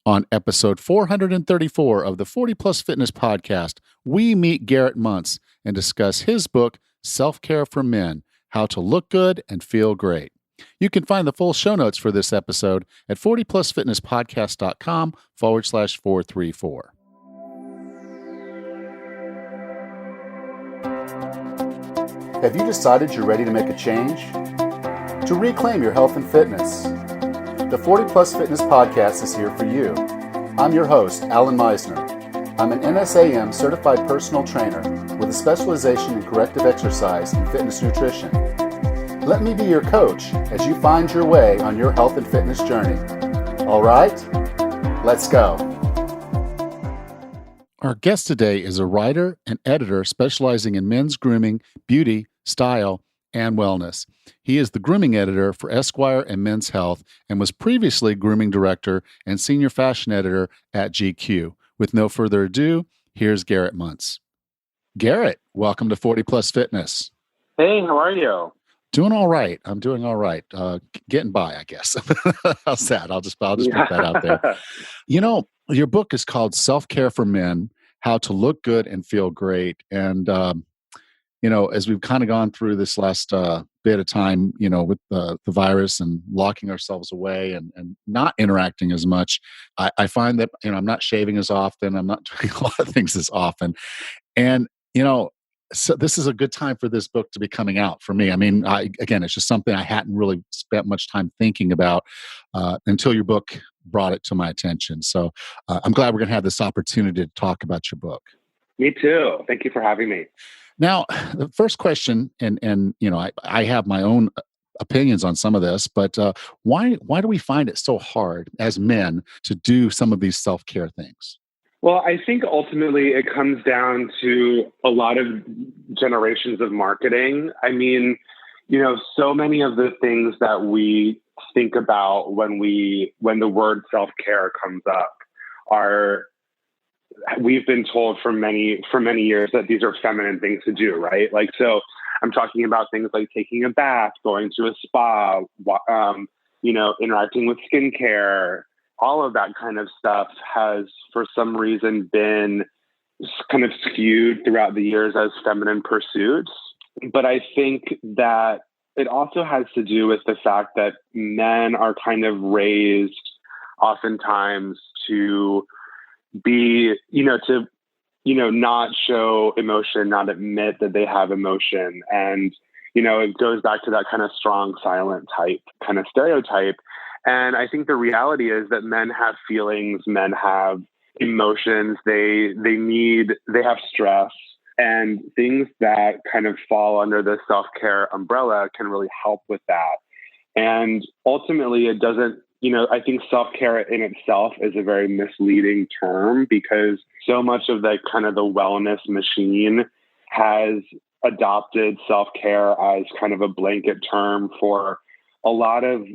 On episode 434 of the 40 Plus Fitness Podcast, we meet Garrett Munce and discuss his book, Selfcare for Men: How to Look Good and Feel Great. You can find the full show notes for this episode at 40plusfitnesspodcast.com/434. Have you decided you're ready to make a change? To reclaim your health and fitness? The 40 Plus Fitness Podcast is here for you. I'm your host, Alan Meisner. I'm an NSAM certified personal trainer with a specialization in corrective exercise and fitness nutrition. Let me be your coach as you find your way on your health and fitness journey. All right, let's go. Our guest today is a writer and editor specializing in men's grooming, beauty, style, and wellness. He is the grooming editor for Esquire and Men's Health and was previously grooming director and senior fashion editor at GQ. With no further ado, here's Garrett Munce. Garrett, welcome to 40 Plus Fitness. Hey, how are you? Doing all right. I'm doing all right. Getting by, I guess. How's that? I'll just put that out there. You know, your book is called Self-Care for Men: How to Look Good and Feel Great. And as we've kind of gone through this last bit of time, with the virus and locking ourselves away and not interacting as much, I find that, I'm not shaving as often. I'm not doing a lot of things as often. And, so this is a good time for this book to be coming out for me. I mean, it's just something I hadn't really spent much time thinking about until your book brought it to my attention. So I'm glad we're going to have this opportunity to talk about your book. Me too. Thank you for having me. Now, the first question, and I have my own opinions on some of this, but why do we find it so hard as men to do some of these self-care things? Well, I think ultimately it comes down to a lot of generations of marketing. I mean, so many of the things that we think about when the word self-care comes up we've been told for many years that these are feminine things to do, right? Like, so I'm talking about things like taking a bath, going to a spa, interacting with skincare. All of that kind of stuff has, for some reason, been kind of skewed throughout the years as feminine pursuits. But I think that it also has to do with the fact that men are kind of raised oftentimes to be, not show emotion, not admit that they have emotion. And, it goes back to that kind of strong, silent type kind of stereotype. And I think the reality is that men have feelings, men have emotions, they have stress, and things that kind of fall under the self-care umbrella can really help with that. And ultimately it doesn't, I think self-care in itself is a very misleading term because so much of the kind of the wellness machine has adopted self-care as kind of a blanket term for a lot of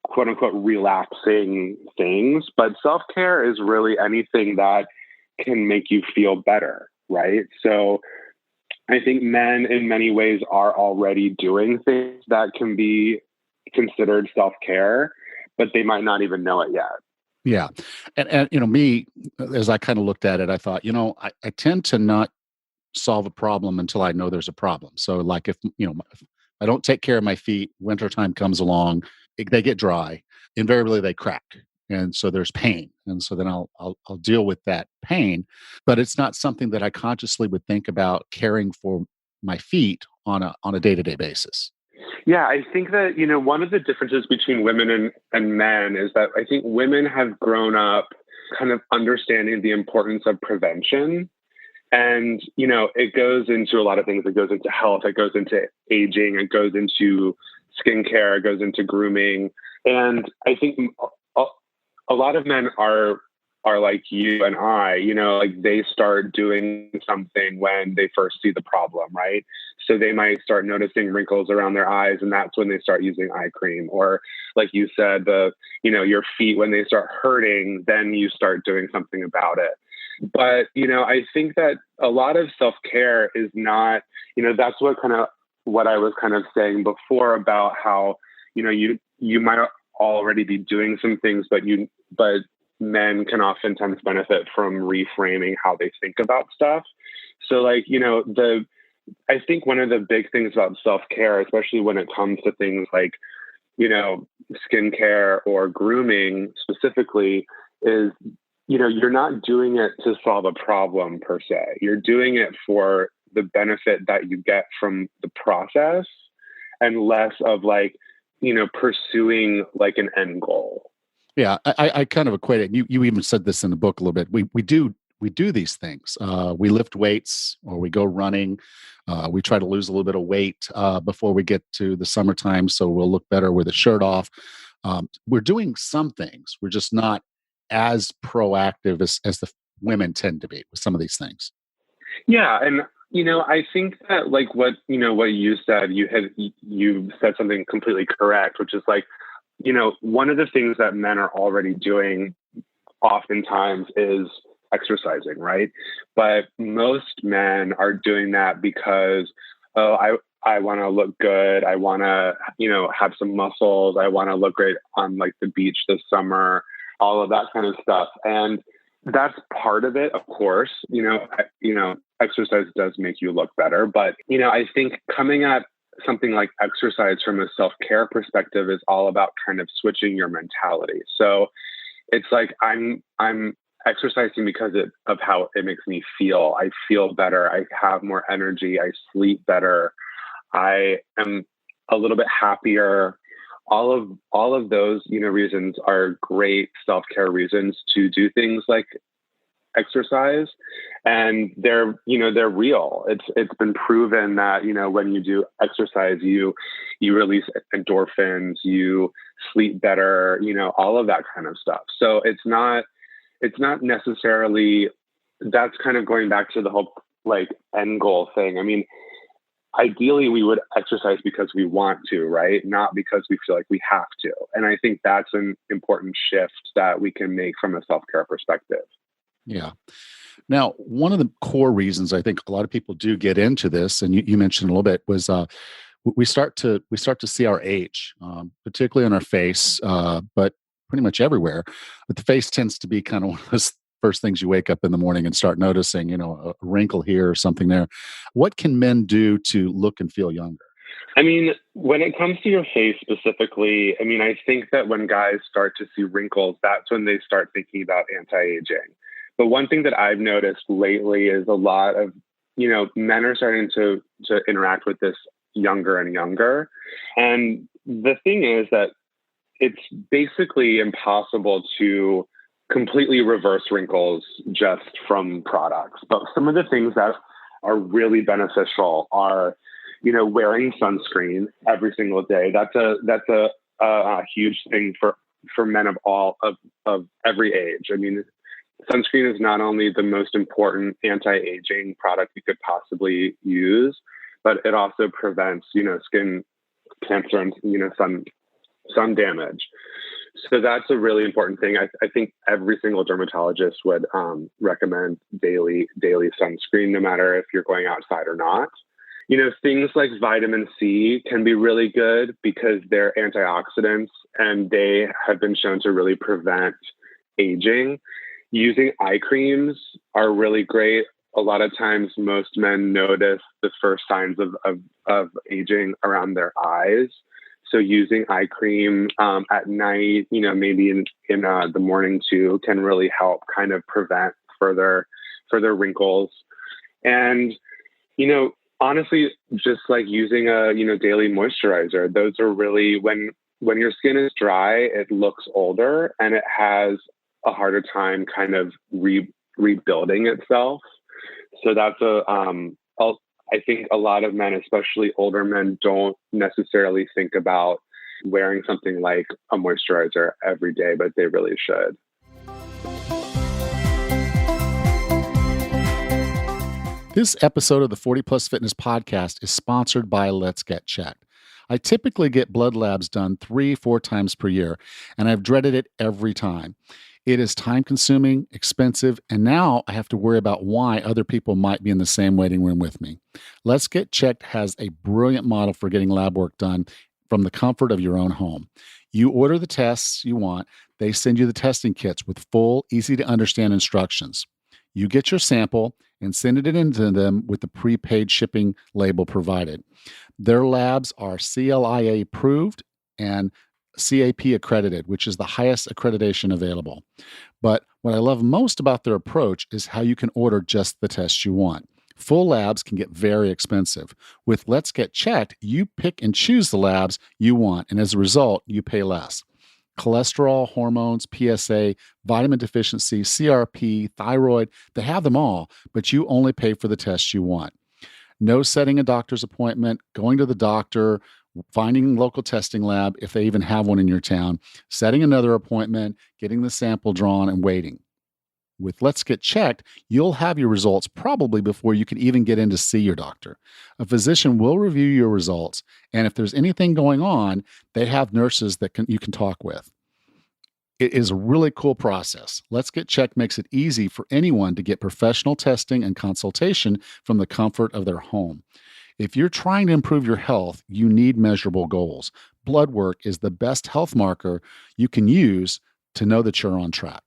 quote unquote relaxing things. But self-care is really anything that can make you feel better, right? So I think men in many ways are already doing things that can be considered self-care, but they might not even know it yet. Yeah. And me, as I kind of looked at it, I thought, I tend to not solve a problem until I know there's a problem. So like if I don't take care of my feet, wintertime comes along, they get dry, invariably they crack. And so there's pain. And so then I'll deal with that pain, but it's not something that I consciously would think about caring for my feet on a day-to-day basis. Yeah, I think that, one of the differences between women and men is that I think women have grown up kind of understanding the importance of prevention. And, it goes into a lot of things. It goes into health, it goes into aging, it goes into skincare, it goes into grooming. And I think a lot of men are like you and I, like they start doing something when they first see the problem, right? So they might start noticing wrinkles around their eyes, and that's when they start using eye cream. Or like you said, your feet, when they start hurting, then you start doing something about it. But, I think that a lot of self-care is not, that's what I was kind of saying before about how, you might already be doing some things, but men can oftentimes benefit from reframing how they think about stuff. So like, I think one of the big things about self-care, especially when it comes to things like, skincare or grooming specifically, is, you're not doing it to solve a problem per se. You're doing it for the benefit that you get from the process and less of like, pursuing like an end goal. Yeah, I kind of equate it. You even said this in the book a little bit. We do these things. We lift weights or we go running. We try to lose a little bit of weight before we get to the summertime, so we'll look better with a shirt off. We're doing some things. We're just not as proactive as the women tend to be with some of these things. Yeah, and I think that like what you said, you said something completely correct, which is like, one of the things that men are already doing oftentimes is exercising, right? But most men are doing that because, oh, I want to look good. I want to, have some muscles. I want to look great on like the beach this summer, all of that kind of stuff. And that's part of it, of course. Exercise does make you look better. But, I think coming at something like exercise from a self-care perspective is all about kind of switching your mentality. So it's like I'm exercising because of how it makes me feel. I feel better. I have more energy. I sleep better. I am a little bit happier. All of those, reasons are great self-care reasons to do things like exercise, and they're real. It's been proven that, when you do exercise, you release endorphins, you sleep better, all of that kind of stuff. So it's not necessarily, that's kind of going back to the whole like end goal thing. I mean, ideally we would exercise because we want to, right? Not because we feel like we have to. And I think that's an important shift that we can make from a self-care perspective. Yeah. Now, one of the core reasons I think a lot of people do get into this, and you mentioned a little bit, was we start to see our age, particularly on our face, but pretty much everywhere. But the face tends to be kind of one of those first things you wake up in the morning and start noticing, a wrinkle here or something there. What can men do to look and feel younger? I mean, when it comes to your face specifically, I mean, I think that when guys start to see wrinkles, that's when they start thinking about anti-aging. But one thing that I've noticed lately is a lot of, men are starting to interact with this younger and younger. And the thing is that it's basically impossible to completely reverse wrinkles just from products. But some of the things that are really beneficial are, wearing sunscreen every single day. That's a huge thing for men of every age. I mean, sunscreen is not only the most important anti-aging product you could possibly use, but it also prevents, skin cancer and, sun damage. So that's a really important thing. I think every single dermatologist would recommend daily sunscreen, no matter if you're going outside or not. Things like vitamin C can be really good because they're antioxidants and they have been shown to really prevent aging. Using eye creams are really great. A lot of times most men notice the first signs of aging around their eyes. So using eye cream at night, maybe in the morning too, can really help kind of prevent further wrinkles. And, honestly, just like using a, daily moisturizer, those are really, when your skin is dry, it looks older and it has a harder time kind of rebuilding itself. So that's I think a lot of men, especially older men, don't necessarily think about wearing something like a moisturizer every day, but they really should. This episode of the 40 Plus Fitness Podcast is sponsored by Let's Get Checked. I typically get blood labs done 3-4 times per year, and I've dreaded it every time. It is time-consuming, expensive, and now I have to worry about why other people might be in the same waiting room with me. Let's Get Checked has a brilliant model for getting lab work done from the comfort of your own home. You order the tests you want, they send you the testing kits with full, easy to understand instructions. You get your sample and send it into them with the prepaid shipping label provided. Their labs are CLIA approved and CAP accredited, which is the highest accreditation available. But what I love most about their approach is how you can order just the test you want. Full labs can get very expensive. With Let's Get Checked, you pick and choose the labs you want, and as a result, you pay less. Cholesterol, hormones, PSA, vitamin deficiency, CRP, thyroid, they have them all, but you only pay for the tests you want. No setting a doctor's appointment, going to the doctor, finding a local testing lab if they even have one in your town, setting another appointment, getting the sample drawn, and waiting. With Let's Get Checked, you'll have your results probably before you can even get in to see your doctor. A physician will review your results, and if there's anything going on, they have nurses that you can talk with. It is a really cool process. Let's Get Checked makes it easy for anyone to get professional testing and consultation from the comfort of their home. If you're trying to improve your health, you need measurable goals. Blood work is the best health marker you can use to know that you're on track.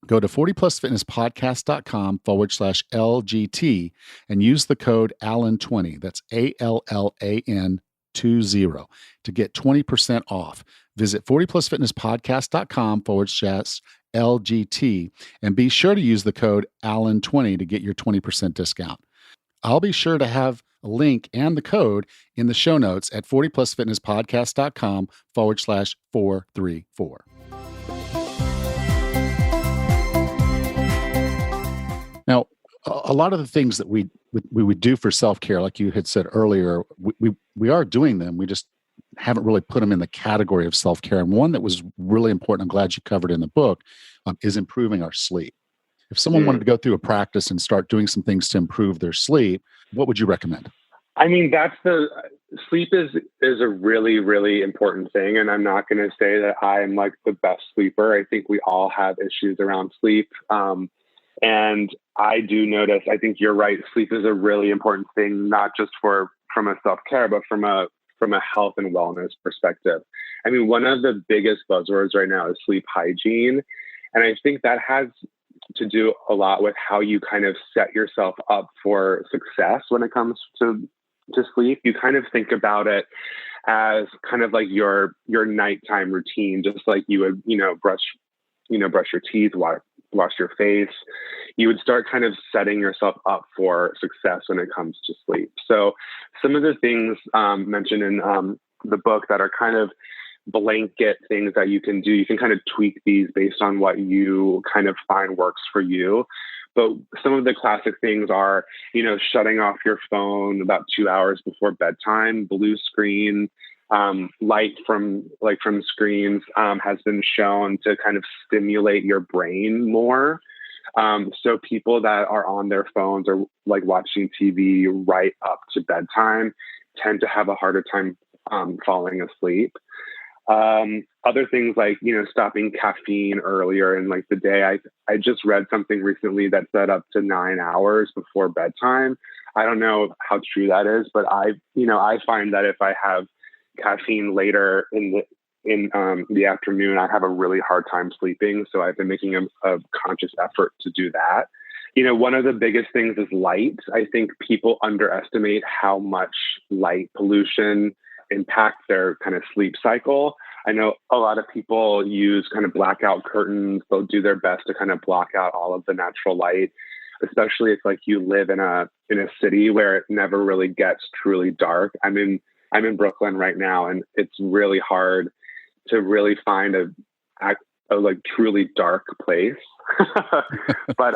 Go to 40plusfitnesspodcast.com/LGT and use the code ALLEN20. That's ALLAN20 to get 20% off. Visit 40plusfitnesspodcast.com/LGT and be sure to use the code ALLEN20 to get your 20% discount. I'll be sure to have a link and the code in the show notes at 40plusfitnesspodcast.com/434. Now, a lot of the things that we would do for self-care, like you had said earlier, we are doing them. We just haven't really put them in the category of self-care. And one that was really important, I'm glad you covered in the book, is improving our sleep. If someone wanted to go through a practice and start doing some things to improve their sleep, what would you recommend? I mean, sleep is a really, really important thing. And I'm not going to say that I'm like the best sleeper. I think we all have issues around sleep. And I do notice, I think you're right. Sleep is a really important thing, not just from a self-care, but from a health and wellness perspective. I mean, one of the biggest buzzwords right now is sleep hygiene. And I think that has to do a lot with how you kind of set yourself up for success when it comes to sleep. You kind of think about it as kind of like your nighttime routine, just like you would, brush your teeth, wash your face. You would start kind of setting yourself up for success when it comes to sleep. So some of the things mentioned in the book that are kind of blanket things that you can do, you can kind of tweak these based on what you kind of find works for you. But some of the classic things are, shutting off your phone about 2 hours before bedtime. Blue screen light from screens has been shown to kind of stimulate your brain more. So people that are on their phones or like watching TV right up to bedtime tend to have a harder time falling asleep. Other things like, stopping caffeine earlier in like the day. I just read something recently that said up to 9 hours before bedtime. I don't know how true that is, but I find that if I have caffeine later in the afternoon, I have a really hard time sleeping. So I've been making a conscious effort to do that. One of the biggest things is light. I think people underestimate how much light pollution impact their kind of sleep cycle. I know a lot of people use kind of blackout curtains. They'll do their best to kind of block out all of the natural light, especially if like you live in a city where it never really gets truly dark. I'm in Brooklyn right now, and it's really hard to really find a like truly dark place. But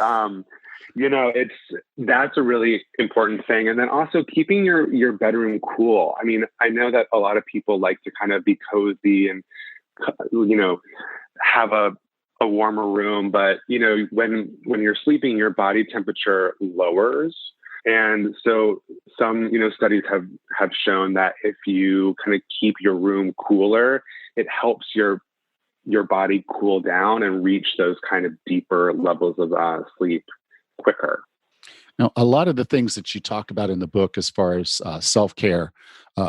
that's a really important thing. And then also keeping your bedroom cool. I mean, I know that a lot of people like to kind of be cozy and, have a warmer room, but when you're sleeping, your body temperature lowers. And so some, studies have shown that if you kind of keep your room cooler, it helps your body cool down and reach those kind of deeper levels of sleep quicker. Now, a lot of the things that you talk about in the book, as far as self-care,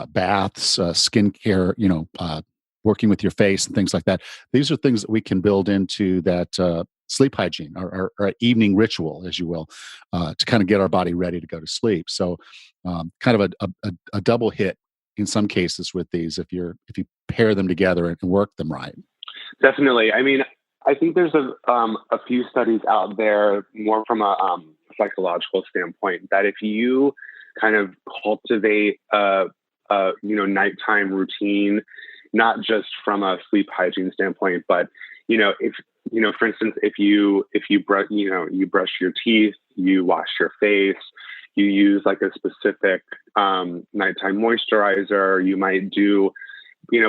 baths, skincare, working with your face and things like that, these are things that we can build into that sleep hygiene, or evening ritual, as you will, to kind of get our body ready to go to sleep. So, kind of a double hit in some cases with these, if you pair them together and work them right. Definitely. I mean, I think there's a few studies out there more from a psychological standpoint that if you kind of cultivate nighttime routine, not just from a sleep hygiene standpoint, but if for instance, if you brush you brush your teeth, you wash your face, you use like a specific nighttime moisturizer, you might do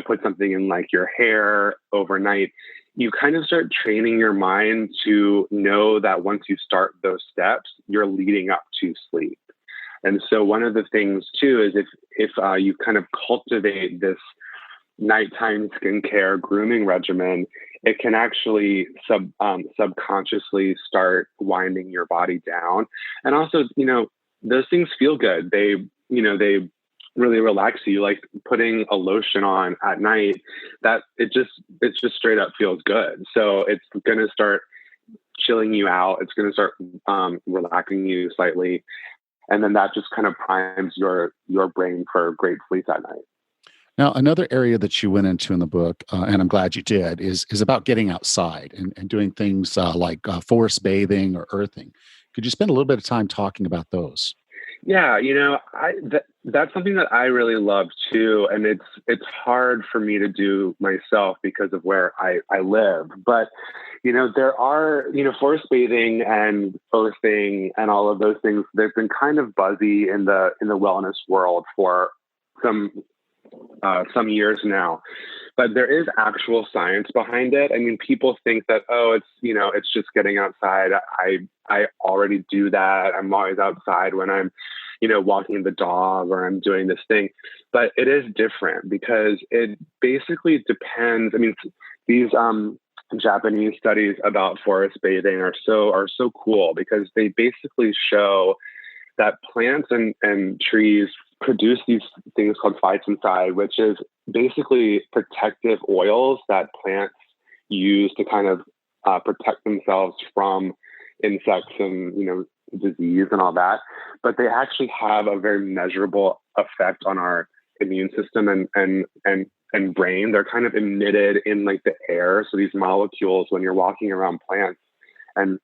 put something in like your hair overnight, you kind of start training your mind to know that once you start those steps, you're leading up to sleep. And so one of the things too is if you kind of cultivate this nighttime skincare grooming regimen, it can actually subconsciously start winding your body down. And also, those things feel good. They really relax you, like putting a lotion on at night, that it's just straight up feels good. So it's going to start chilling you out. It's going to start relaxing you slightly. And then that just kind of primes your brain for great sleep at night. Now, another area that you went into in the book, and I'm glad you did, is about getting outside and doing things like forest bathing or earthing. Could you spend a little bit of time talking about those? Yeah, that's something that I really love too, and it's hard for me to do myself because of where I live. But there are forest bathing and earthing and all of those things. They've been kind of buzzy in the wellness world for some years now, but there is actual science behind it. I mean, people think that, oh, it's just getting outside. I already do that. I'm always outside when I'm, walking the dog or I'm doing this thing, but it is different because it basically depends. I mean, these Japanese studies about forest bathing are so cool because they basically show that plants and trees produce these things called phytoncide, which is basically protective oils that plants use to kind of protect themselves from insects and disease and all that. But they actually have a very measurable effect on our immune system and brain. They're kind of emitted in like the air. So these molecules, when you're walking around plants and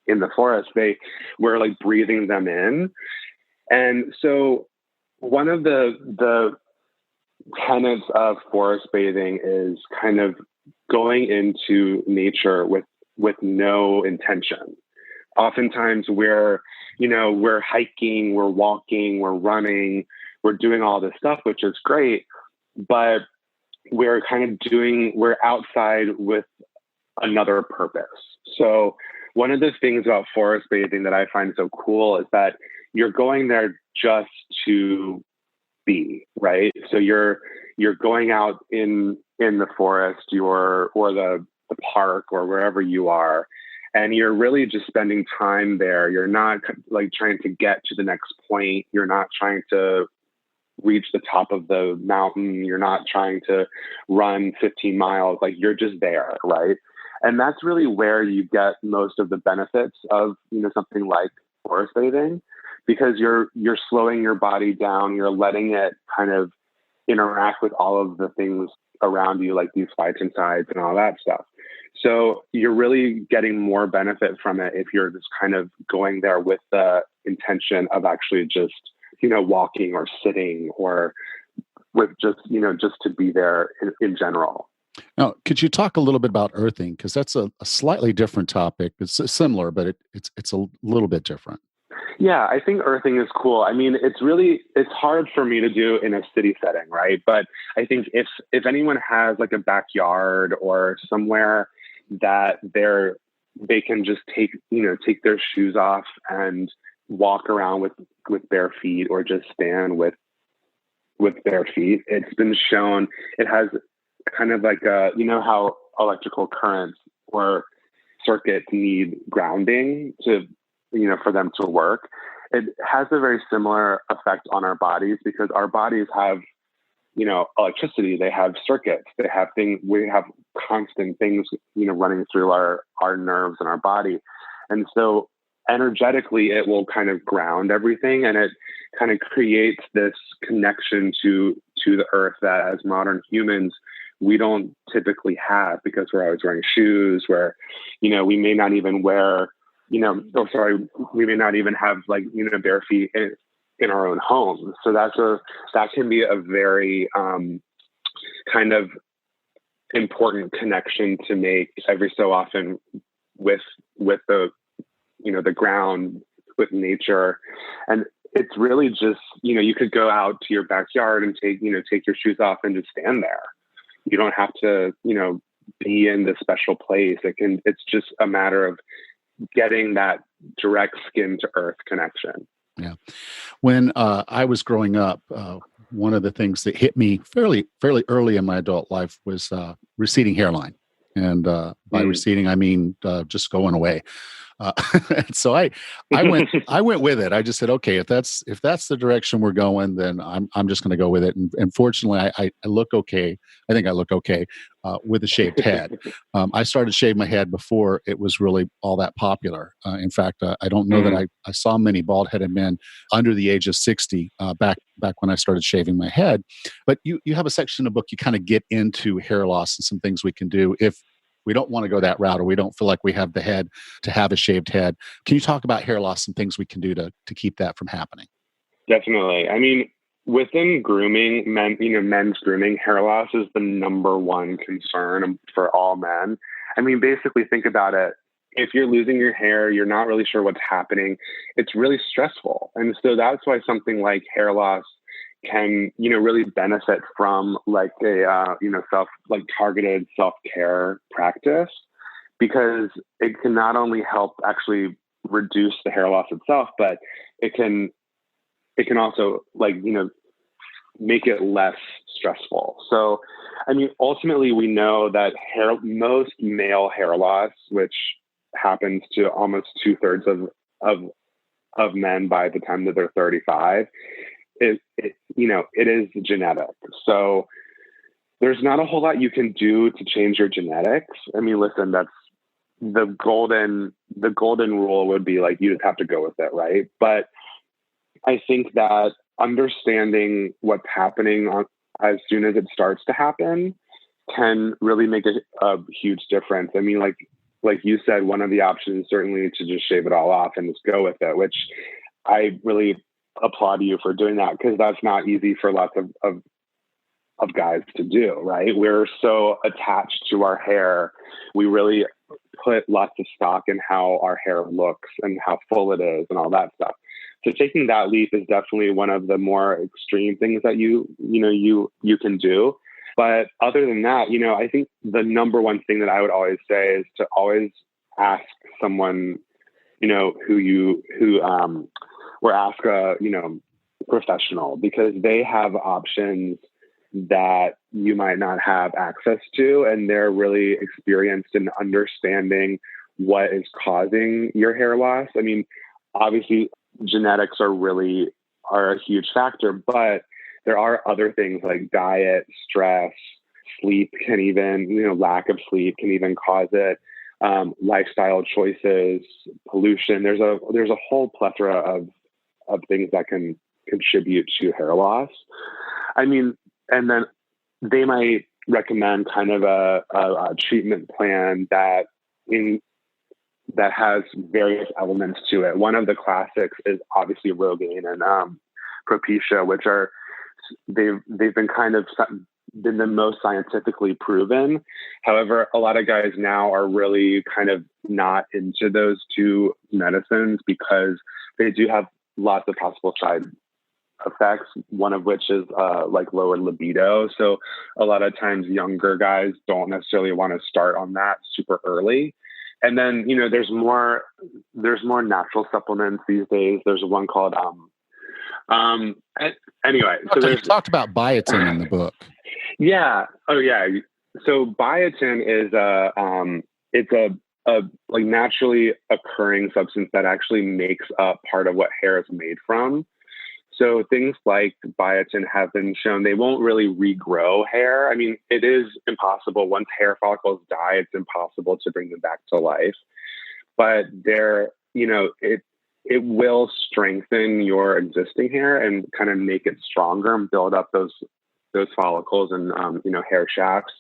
in the forest, we're like breathing them in. And so one of the tenets of forest bathing is kind of going into nature with no intention. Oftentimes we're hiking, we're walking, we're running, we're doing all this stuff, which is great, but we're outside with another purpose. So one of the things about forest bathing that I find so cool is that you're going there just to be, right? So you're going out in the forest, or the park or wherever you are, and you're really just spending time there. You're not like trying to get to the next point. You're not trying to reach the top of the mountain. You're not trying to run 15 miles. Like you're just there, right? And that's really where you get most of the benefits of something like forest bathing, because you're slowing your body down. You're letting it kind of interact with all of the things around you, like these phytoncides and all that stuff. So you're really getting more benefit from it if you're just kind of going there with the intention of actually just, walking or sitting, or with just to be there in general. Now, could you talk a little bit about earthing? Because that's a slightly different topic. It's similar, but it's a little bit different. Yeah, I think earthing is cool. I mean, it's hard for me to do in a city setting, right? But I think if anyone has like a backyard or somewhere that they can just take their shoes off and walk around with bare feet, or just stand with bare feet. It's been shown it has kind of like how electrical currents or circuits need grounding to for them to work. it has a very similar effect on our bodies because our bodies have, electricity, they have circuits, they have things, we have constant things, running through our nerves and our body. And so energetically, it will kind of ground everything, and it kind of creates this connection to the earth that as modern humans, we don't typically have because we're always wearing shoes where, we may not even wear, we may not even have bare feet in our own homes. So that can be a very kind of important connection to make every so often with the, the ground, with nature. And it's really just, you could go out to your backyard and take your shoes off and just stand there. You don't have to, be in this special place. It's just a matter of getting that direct skin to earth connection. Yeah. When I was growing up, one of the things that hit me fairly early in my adult life was receding hairline. And by receding, I mean just going away. And so I went with it. I just said, okay, if that's the direction we're going, then I'm just going to go with it. And fortunately, I look okay. I think I look okay with a shaved head. I started shaving my head before it was really all that popular. In fact, I don't know that I saw many bald-headed men under the age of 60 back when I started shaving my head. But you have a section in the book, you kind of get into hair loss and some things we can do if we don't want to go that route, or we don't feel like we have the head to have a shaved head. Can you talk about hair loss and things we can do to keep that from happening? Definitely. I mean, within grooming, men's grooming, hair loss is the number one concern for all men. I mean, basically think about it. If you're losing your hair, you're not really sure what's happening. It's really stressful. And so that's why something like hair loss can, really benefit from targeted self-care practice, because it can not only help actually reduce the hair loss itself, but it can also make it less stressful. So, I mean, ultimately we know that most male hair loss, which happens to almost 2/3 of men by the time that they're 35, it is genetic. So there's not a whole lot you can do to change your genetics. I mean, listen, that's the golden rule would be you just have to go with it, right? But I think that understanding what's happening as soon as it starts to happen can really make a huge difference. I mean, like you said, one of the options is certainly to just shave it all off and just go with it, which I really applaud you for doing that, because that's not easy for lots of guys to do, right? We're so attached to our hair. We really put lots of stock in how our hair looks and how full it is and all that stuff. So taking that leap is definitely one of the more extreme things that you can do. But other than that, I think the number one thing that I would always say is to always ask someone, or ask a, professional, because they have options that you might not have access to. And they're really experienced in understanding what is causing your hair loss. I mean, obviously genetics are a huge factor, but there are other things like diet, stress, sleep can even, lack of sleep can even cause it. Lifestyle choices, pollution. There's a whole plethora of things that can contribute to hair loss. I mean, and then they might recommend kind of a treatment plan that has various elements to it. One of the classics is obviously Rogaine and Propecia, which they've been the most scientifically proven. However, a lot of guys now are really kind of not into those two medicines because they do have lots of possible side effects, one of which is lower libido. So a lot of times younger guys don't necessarily want to start on that super early. And then, there's more natural supplements these days. There's one called, anyway. So you talked about biotin in the book. Yeah. Oh yeah. So biotin is it's a a like naturally occurring substance that actually makes up part of what hair is made from. So things like biotin have been shown they won't really regrow hair. I mean, it is impossible. Once hair follicles die, it's impossible to bring them back to life. But it will strengthen your existing hair and kind of make it stronger and build up those follicles and hair shafts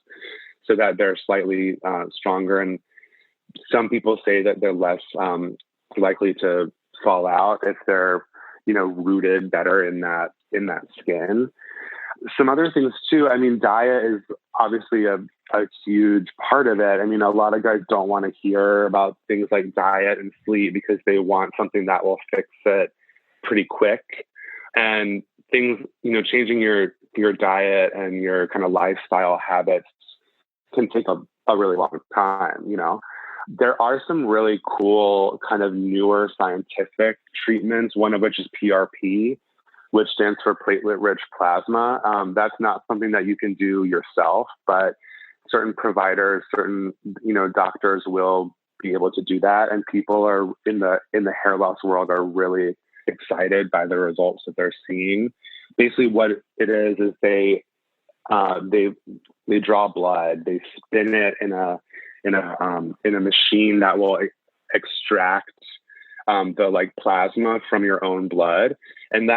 so that they're slightly stronger. And some people say that they're less likely to fall out if they're rooted better in that skin. Some other things too. I mean, diet is obviously a huge part of it. I mean, a lot of guys don't want to hear about things like diet and sleep because they want something that will fix it pretty quick. And things, changing your diet and your kind of lifestyle habits can take a really long time, There are some really cool kind of newer scientific treatments, one of which is PRP, which stands for platelet-rich plasma. That's not something that you can do yourself, but certain providers, certain doctors will be able to do that, and people are in the hair loss world are really excited by the results that they're seeing. Basically, what it is they draw blood, they spin it in a machine that will extract the plasma from your own blood, and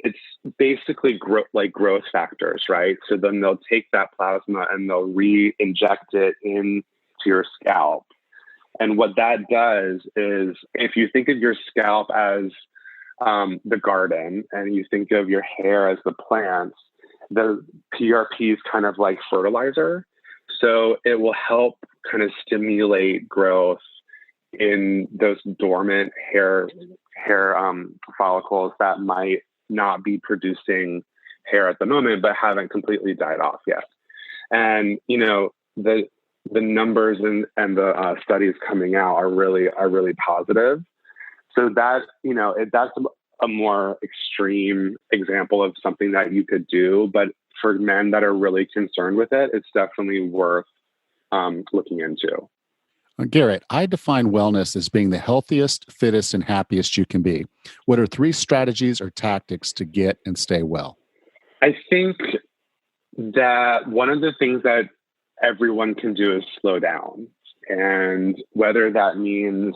it's basically growth factors, right? So then they'll take that plasma and they'll re-inject it into your scalp. And what that does is, if you think of your scalp as the garden and you think of your hair as the plants, the PRP is kind of like fertilizer. So it will help kind of stimulate growth in those dormant hair follicles that might not be producing hair at the moment, but haven't completely died off yet. And the numbers and the studies coming out are really positive. So that that's a more extreme example of something that you could do. But for men that are really concerned with it, it's definitely worth looking into. Garrett, I define wellness as being the healthiest, fittest, and happiest you can be. What are 3 strategies or tactics to get and stay well? I think that one of the things that everyone can do is slow down. And whether that means,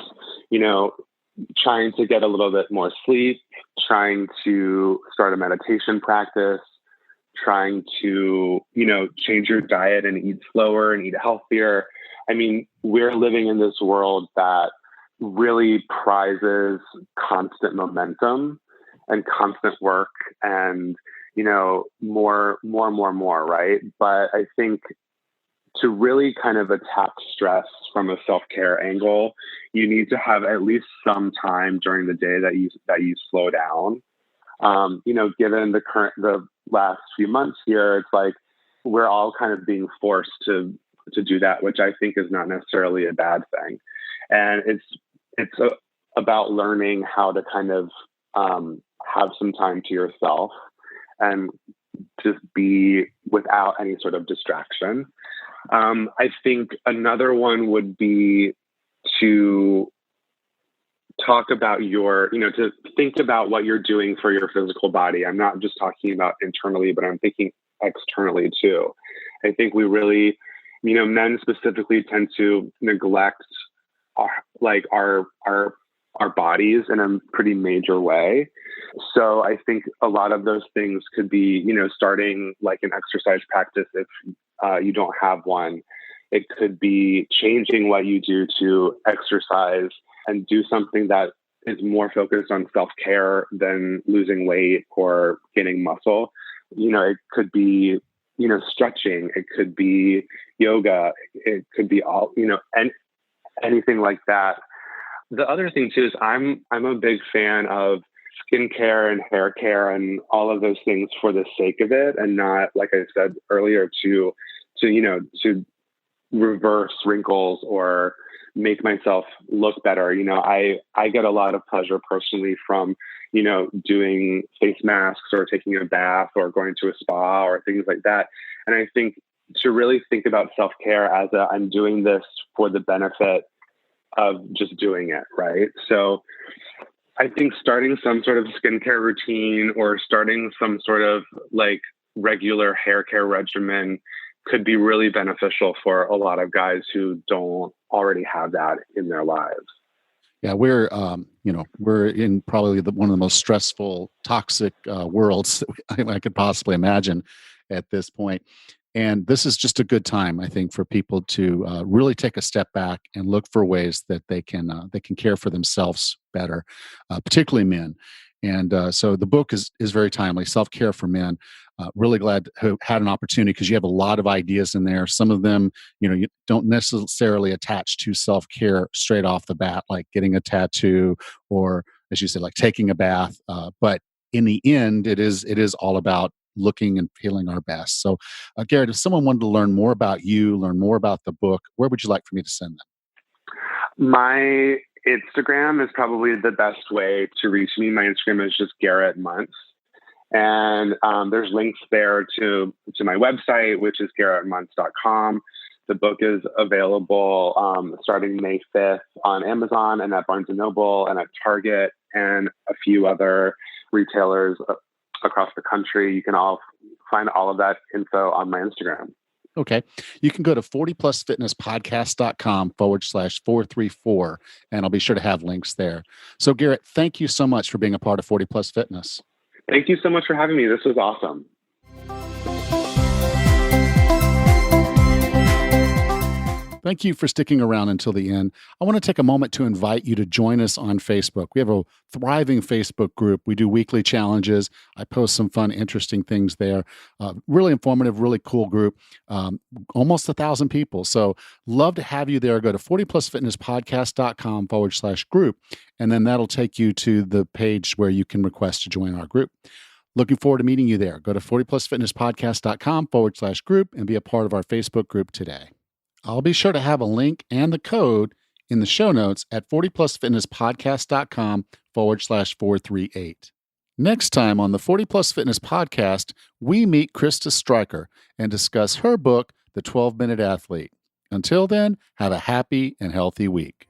trying to get a little bit more sleep, trying to start a meditation practice, trying to, change your diet and eat slower and eat healthier. I mean, we're living in this world that really prizes constant momentum and constant work and, more, right? But I think to really kind of attack stress from a self-care angle, you need to have at least some time during the day that you slow down. Given the last few months here, it's like we're all kind of being forced to do that, which I think is not necessarily a bad thing. And it's about learning how to kind of have some time to yourself and just be without any sort of distraction. I think another one would be to talk about to think about what you're doing for your physical body. I'm not just talking about internally, but I'm thinking externally too. I think we really, men specifically tend to neglect our bodies in a pretty major way. So I think a lot of those things could be, starting like an exercise practice if you don't have one. It could be changing what you do to exercise and do something that is more focused on self-care than losing weight or gaining muscle. It could be, stretching. It could be yoga. It could be all, anything like that. The other thing too is I'm a big fan of skincare and hair care and all of those things for the sake of it, and not, like I said earlier, to reverse wrinkles or make myself look better. I get a lot of pleasure personally from, doing face masks or taking a bath or going to a spa or things like that. And I think to really think about self-care as I'm doing this for the benefit of just doing it, right? So I think starting some sort of skincare routine or starting some sort of like regular hair care regimen could be really beneficial for a lot of guys who don't already have that in their lives. Yeah, we're in probably one of the most stressful, toxic worlds that I could possibly imagine at this point. And this is just a good time, I think, for people to really take a step back and look for ways that they can care for themselves better, particularly men. And so the book is very timely. Self Care for Men. Really glad to have had an opportunity because you have a lot of ideas in there. Some of them, you don't necessarily attach to self care straight off the bat, like getting a tattoo or, as you said, like taking a bath. But in the end, it is all about looking and feeling our best. So, Garrett, if someone wanted to learn more about you, learn more about the book, where would you like for me to send them? My Instagram is probably the best way to reach me. My Instagram is just Garrett Munce. And there's links there to my website, which is garrettmunce.com. The book is available starting May 5th on Amazon and at Barnes & Noble and at Target and a few other retailers across the country. You can all find all of that info on my Instagram. Okay. You can go to 40plusfitnesspodcast.com/434, and I'll be sure to have links there. So, Garrett, thank you so much for being a part of 40 Plus Fitness. Thank you so much for having me. This was awesome. Thank you for sticking around until the end. I want to take a moment to invite you to join us on Facebook. We have a thriving Facebook group. We do weekly challenges. I post some fun, interesting things there. Really informative, really cool group. Almost 1,000 people. So love to have you there. Go to 40plusfitnesspodcast.com/group, and then that'll take you to the page where you can request to join our group. Looking forward to meeting you there. Go to 40plusfitnesspodcast.com/group and be a part of our Facebook group today. I'll be sure to have a link and the code in the show notes at 40plusfitnesspodcast.com/438. Next time on the 40 Plus Fitness Podcast, we meet Krista Stryker and discuss her book, The 12-Minute Athlete. Until then, have a happy and healthy week.